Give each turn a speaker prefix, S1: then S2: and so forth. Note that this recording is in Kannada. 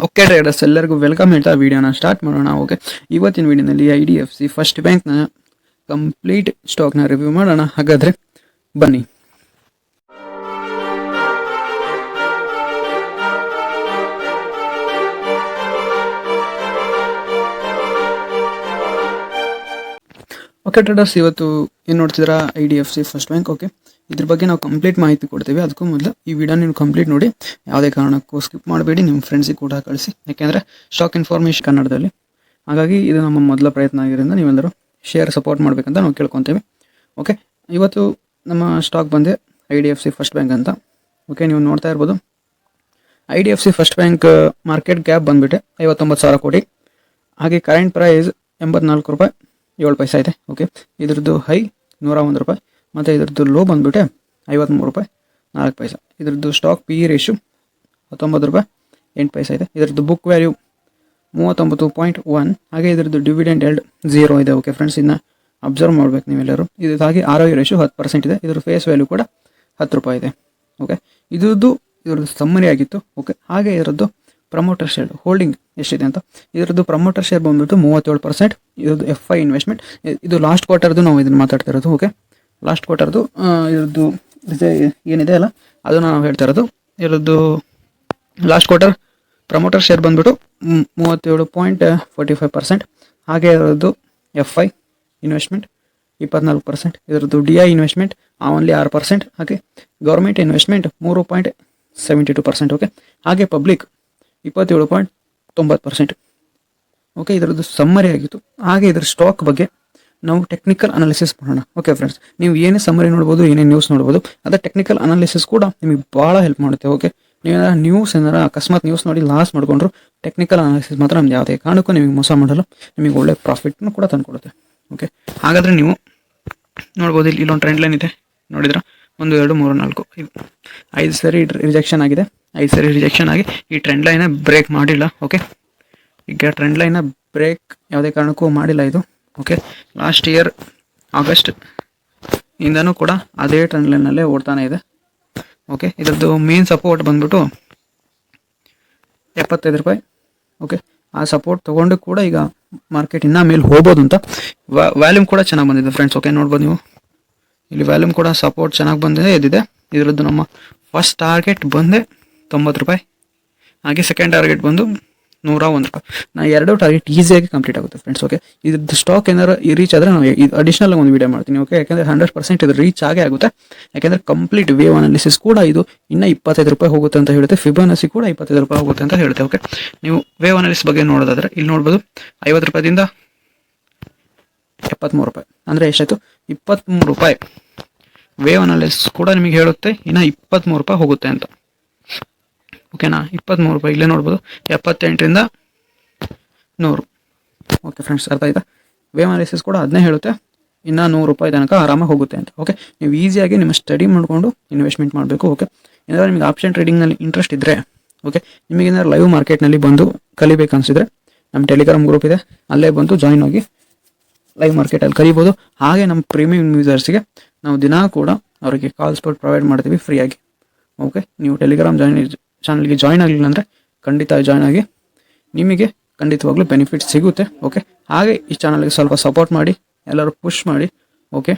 S1: ಓಕೆ ಟ್ರೇಡರ್ಸ್, ಎಲ್ಲರಿಗೂ ವೆಲ್ಕಮ್ ಹೇಳ್ತಾ ವಿಡಿಯೋನ ಸ್ಟಾರ್ಟ್ ಮಾಡೋಣ. ಓಕೆ, ಇವತ್ತಿನ ವಿಡಿಯೋನಲ್ಲಿ IDFC ಫಸ್ಟ್ ಬ್ಯಾಂಕ್ನ ಕಂಪ್ಲೀಟ್ ಸ್ಟಾಕ್ನ ರಿವ್ಯೂ ಮಾಡೋಣ. ಹಾಗಾದರೆ ಬನ್ನಿ. ಓಕೆ ಟ್ರೇಡರ್ಸ್, ಇವತ್ತು ಏನು ನೋಡ್ತಿದ್ದೀರಾ IDFC ಫಸ್ಟ್ ಬ್ಯಾಂಕ್. ಓಕೆ, ಇದ್ರ ಬಗ್ಗೆ ನಾವು ಕಂಪ್ಲೀಟ್ ಮಾಹಿತಿ ಕೊಡ್ತೀವಿ. ಅದಕ್ಕೂ ಮೊದಲು ಈ ವಿಡಿಯೋ ನೀವು ಕಂಪ್ಲೀಟ್ ನೋಡಿ, ಯಾವುದೇ ಕಾರಣಕ್ಕೂ ಸ್ಕಿಪ್ ಮಾಡಬೇಡಿ, ನಿಮ್ಮ ಫ್ರೆಂಡ್ಸಿಗೆ ಕೂಡ ಕಳಿಸಿ. ಯಾಕೆಂದರೆ ಸ್ಟಾಕ್ ಇನ್ಫಾರ್ಮೇಷನ್ ಕನ್ನಡದಲ್ಲಿ, ಹಾಗಾಗಿ ಇದು ನಮ್ಮ ಮೊದಲ ಪ್ರಯತ್ನ ಆಗಿರೋದ್ರಿಂದ ನೀವೆಲ್ಲರೂ ಶೇರ್ ಸಪೋರ್ಟ್ ಮಾಡಬೇಕಂತ ನಾವು ಕೇಳ್ಕೊತೀವಿ. ಓಕೆ, ಇವತ್ತು ನಮ್ಮ ಸ್ಟಾಕ್ ಬಂದೆ IDFC ಫಸ್ಟ್ ಬ್ಯಾಂಕ್ ಅಂತ. ಓಕೆ, ನೀವು ನೋಡ್ತಾ ಇರ್ಬೋದು IDFC first bank market cap ಬಂದುಬಿಟ್ಟೆ 59,000 ಕೋಟಿ. ಹಾಗೆ ಕರೆಂಟ್ ಪ್ರೈಸ್ 84 ರೂಪಾಯಿ 7 ಪೈಸೆ ಇದೆ. ಓಕೆ, ಇದ್ರದ್ದು ಹೈ 101 ರೂಪಾಯಿ ಮತ್ತು ಇದ್ರದ್ದು ಲೋ ಬಂದುಬಿಟ್ಟೆ 53 ರೂಪಾಯಿ 4 ಪೈಸೆ. ಇದ್ರದ್ದು ಸ್ಟಾಕ್ PE ರೇಷು 19 ರೂಪಾಯಿ 8 ಪೈಸೆ ಇದೆ. ಇದ್ರದ್ದು ಬುಕ್ ವ್ಯಾಲ್ಯೂ 39.1. ಹಾಗೆ ಇದ್ರದ್ದು ಡಿವಿಡೆಂಡ್ 0 ಇದೆ. ಓಕೆ ಫ್ರೆಂಡ್ಸ್, ಇದನ್ನ ಅಬ್ಸರ್ವ್ ಮಾಡ್ಬೇಕು ನೀವೆಲ್ಲರೂ. ಹಾಗೆ ROE ರೇಷು 10% ಇದೆ. ಇದ್ರ ಫೇಸ್ ವ್ಯಾಲ್ಯೂ ಕೂಡ 10 ರೂಪಾಯಿ ಇದೆ. ಓಕೆ, ಇದ್ರದ್ದು ಸಮ್ಮರಿ ಆಗಿತ್ತು. ಓಕೆ, ಹಾಗೆ ಇದರದ್ದು ಪ್ರಮೋಟರ್ ಶೇರ್ ಹೋಲ್ಡಿಂಗ್ ಎಷ್ಟಿದೆ ಅಂತ. ಇದರದ್ದು ಪ್ರಮೋಟರ್ ಶೇರ್ ಬಂದ್ಬಿಟ್ಟು 37%. ಇದ್ರದ್ದು FI ಇನ್ವೆಸ್ಟ್ಮೆಂಟ್, ಇದು ಲಾಸ್ಟ್ ಕ್ವಾರ್ಟರ್ದು ನಾವು ಇದನ್ನು ಮಾತಾಡ್ತಾ ಇರೋದು. ಓಕೆ, ಲಾಸ್ಟ್ ಕ್ವಾರ್ಟರ್ದು ಇದ್ರದ್ದು ಏನಿದೆ ಅಲ್ಲ ಅದನ್ನು ನಾವು ಹೇಳ್ತಾ ಇರೋದು. ಇದ್ರದ್ದು ಲಾಸ್ಟ್ ಕ್ವಾರ್ಟರ್ ಪ್ರಮೋಟರ್ ಶೇರ್ ಬಂದ್ಬಿಟ್ಟು 37.45%. ಹಾಗೆ ಇದರದ್ದು FI ಇನ್ವೆಸ್ಟ್ಮೆಂಟ್ 24%. ಇದರದ್ದು DI ಇನ್ವೆಸ್ಟ್ಮೆಂಟ್ ಓನ್ಲಿ 6%. ಹಾಗೆ ಗೌರ್ಮೆಂಟ್ ಇನ್ವೆಸ್ಟ್ಮೆಂಟ್ 3.72%. ಓಕೆ, ಹಾಗೆ ಪಬ್ಲಿಕ್ 27.90%. ಓಕೆ, ಇದರದ್ದು ಸಮ್ಮರಿ ಆಗಿತ್ತು. ಹಾಗೆ ಇದರ ಸ್ಟಾಕ್ ಬಗ್ಗೆ ನಾವು ಟೆಕ್ನಿಕಲ್ ಅನಾಲಿಸಿಸ್ ಮಾಡೋಣ. ಓಕೆ ಫ್ರೆಂಡ್ಸ್, ನೀವು ಏನೇ ಸಮ್ಮರಿ ನೋಡ್ಬೋದು, ಏನೇ ನ್ಯೂಸ್ ನೋಡ್ಬೋದು, ಅದರ ಟೆಕ್ನಿಕಲ್ ಅನಾಲಿಸಿಸ್ ಕೂಡ ನಿಮಗೆ ಭಾಳ ಹೆಲ್ಪ್ ಮಾಡುತ್ತೆ. ಓಕೆ, ನೀವೇನಾರ ನ್ಯೂಸ್ ಏನಾರ ಅಕಸ್ಮಾತ್ ನ್ಯೂಸ್ ನೋಡಿ ಲಾಸ್ ಮಾಡ್ಕೊಂಡ್ರು ಟೆಕ್ನಿಕಲ್ ಅನಾಲಿಸಿಸ್ ಮಾತ್ರ ನಮ್ದು ಯಾವುದೇ ಕಾರಣಕ್ಕೂ ನಿಮಗೆ ಮೋಸ ಮಾಡಲ್ಲ, ನಿಮಗೆ ಒಳ್ಳೆ ಪ್ರಾಫಿಟ್ನು ಕೂಡ ತಂದುಕೊಡುತ್ತೆ. ಓಕೆ, ಹಾಗಾದರೆ ನೀವು ನೋಡ್ಬೋದು, ಇಲ್ಲೊಂದು ಟ್ರೆಂಡ್ ಲೈನ್ ಇದೆ ನೋಡಿದ್ರೆ 1 2 3 4 5 ಸರಿ ರಿಜೆಕ್ಷನ್ ಆಗಿದೆ. 5 ಸರಿ ರಿಜೆಕ್ಷನ್ ಆಗಿ ಈ ಟ್ರೆಂಡ್ ಲೈನ ಬ್ರೇಕ್ ಮಾಡಿಲ್ಲ. ಓಕೆ, ಈಗ ಟ್ರೆಂಡ್ ಲೈನ ಬ್ರೇಕ್ ಯಾವುದೇ ಕಾರಣಕ್ಕೂ ಮಾಡಿಲ್ಲ ಇದು. ಓಕೆ, ಲಾಸ್ಟ್ ಇಯರ್ ಆಗಸ್ಟ್ ಇಂದನೂ ಕೂಡ ಅದೇ ಟ್ರೆಂಡ್ ಲೈನಲ್ಲೇ ಓಡ್ತಾನೆ ಇದೆ. ಓಕೆ, ಇದರದ್ದು ಮೇನ್ ಸಪೋರ್ಟ್ ಬಂದ್ಬಿಟ್ಟು 75 ರೂಪಾಯಿ. ಓಕೆ, ಆ ಸಪೋರ್ಟ್ ತೊಗೊಂಡು ಕೂಡ ಈಗ ಮಾರ್ಕೆಟ್ ಇನ್ನೂ ಮೇಲೆ ಹೋಗ್ಬೋದು ಅಂತ. ವ್ಯಾಲ್ಯೂಮ್ ಕೂಡ ಚೆನ್ನಾಗಿ ಬಂದಿದೆ ಫ್ರೆಂಡ್ಸ್. ಓಕೆ, ನೋಡ್ಬೋದು ನೀವು ಇಲ್ಲಿ ವ್ಯಾಲ್ಯೂಮ್ ಕೂಡ ಸಪೋರ್ಟ್ ಚೆನ್ನಾಗಿ ಬಂದಿದೆ ಎದ್ದಿದೆ. ಇದರದ್ದು ನಮ್ಮ ಫಸ್ಟ್ ಟಾರ್ಗೆಟ್ ಬಂದೆ 90 ರೂಪಾಯಿ. ಹಾಗೆ ಸೆಕೆಂಡ್ ಟಾರ್ಗೆಟ್ ಬಂದು 101 ರೂಪಾಯಿ. ನಾನು 2 ಟಾರ್ಗೆಟ್ ಈಸಿಯಾಗಿ ಕಂಪ್ಲೀಟ್ ಆಗುತ್ತೆ ಫ್ರೆಂಡ್ಸ್. ಓಕೆ, ಇದ್ರದ್ದು ಸ್ಟಾಕ್ ಏನಾರು ರೀಚ್ ಆದರೆ ನಾನು ಅಡಿಷನಲ್ ಒಂದು ವಿಡಿಯೋ ಮಾಡ್ತೀನಿ. ಓಕೆ, ಯಾಕೆಂದರೆ 100% ಇದು ರೀಚ್ ಆಗೇ ಆಗುತ್ತೆ. ಯಾಕೆಂದರೆ ಕಂಪ್ಲೀಟ್ ವೇವ್ ಅನಾಲಿಸಿಸ್ ಕೂಡ ಇದು ಇನ್ನೂ 25 ರೂಪಾಯಿ ಹೋಗುತ್ತೆ ಅಂತ ಹೇಳುತ್ತೆ. ಫಿಬೊನಾಸಿ ಕೂಡ 25 ರೂಪಾಯಿ ಹೋಗುತ್ತೆ ಅಂತ ಹೇಳುತ್ತೆ. ಓಕೆ, ನೀವು ವೇವ್ ಅನಾಲಿಸಿಸ್ ಬಗ್ಗೆ ನೋಡೋದಾದರೆ ಇಲ್ಲಿ ನೋಡ್ಬೋದು 50 ರೂಪಾಯಿಂದ 73 ರೂಪಾಯಿ ಅಂದರೆ ಎಷ್ಟಾಯಿತು 23 ರೂಪಾಯಿ. ವೇವ್ ಅನಾಲಿಸಿಸ್ ಕೂಡ ನಿಮಗೆ ಹೇಳುತ್ತೆ ಇನ್ನು 23 ರೂಪಾಯಿ ಹೋಗುತ್ತೆ ಅಂತ. ಓಕೆನಾ, 23 ರೂಪಾಯಿ ಇಲ್ಲೇ ನೋಡ್ಬೋದು 78ರಿಂದ 100. ಓಕೆ ಫ್ರೆಂಡ್ಸ್, ಅರ್ಥ ಆಯ್ತಾ? ವೇವ್ ಅನಾಲಿಸಿಸ್ ಕೂಡ ಅದನ್ನೇ ಹೇಳುತ್ತೆ ಇನ್ನು 100 ರೂಪಾಯಿ ತನಕ ಆರಾಮಾಗಿ ಹೋಗುತ್ತೆ ಅಂತ. ಓಕೆ, ನೀವು ಈಸಿಯಾಗಿ ನಿಮ್ಮ ಸ್ಟಡಿ ಮಾಡಿಕೊಂಡು ಇನ್ವೆಸ್ಟ್ಮೆಂಟ್ ಮಾಡಬೇಕು. ಓಕೆ, ಏನಾದರೂ ನಿಮಗೆ ಆಪ್ಷನ್ ಟ್ರೇಡಿಂಗ್ನಲ್ಲಿ ಇಂಟ್ರೆಸ್ಟ್ ಇದ್ದರೆ, ಓಕೆ, ನಿಮಗೇನಾದ್ರು ಲೈವ್ ಮಾರ್ಕೆಟ್ನಲ್ಲಿ ಬಂದು ಕಲಿಬೇಕು ಅನಿಸಿದರೆ ನಮ್ಮ ಟೆಲಿಗ್ರಾಮ್ ಗ್ರೂಪ್ ಇದೆ, ಅಲ್ಲೇ ಬಂದು ಜಾಯ್ನ್ ಆಗಿ ಲೈವ್ ಮಾರ್ಕೆಟಲ್ಲಿ ಕಲಿಬೋದು. ಹಾಗೆ ನಮ್ಮ ಪ್ರೀಮಿಯಂ ಯೂಸರ್ಸ್ಗೆ ನಾವು ದಿನ ಕೂಡ ಅವರಿಗೆ ಕಾಲ್ ಸ್ಪಾಟ್ ಪ್ರೊವೈಡ್ ಮಾಡ್ತೀವಿ ಫ್ರೀಯಾಗಿ. ಓಕೆ, ನೀವು ಟೆಲಿಗ್ರಾಮ್ ಚಾನಲ್ಗೆ ಜಾಯ್ನ್ ಆಗಲಿಲ್ಲ ಅಂದರೆ ಖಂಡಿತ ಜಾಯ್ನ್ ಆಗಿ, ನಿಮಗೆ ಖಂಡಿತವಾಗ್ಲೂ ಬೆನಿಫಿಟ್ ಸಿಗುತ್ತೆ. ಓಕೆ, ಹಾಗೆ ಈ ಚಾನಲ್ಗೆ ಸ್ವಲ್ಪ ಸಪೋರ್ಟ್ ಮಾಡಿ, ಎಲ್ಲರೂ ಪುಷ್ ಮಾಡಿ. ಓಕೆ.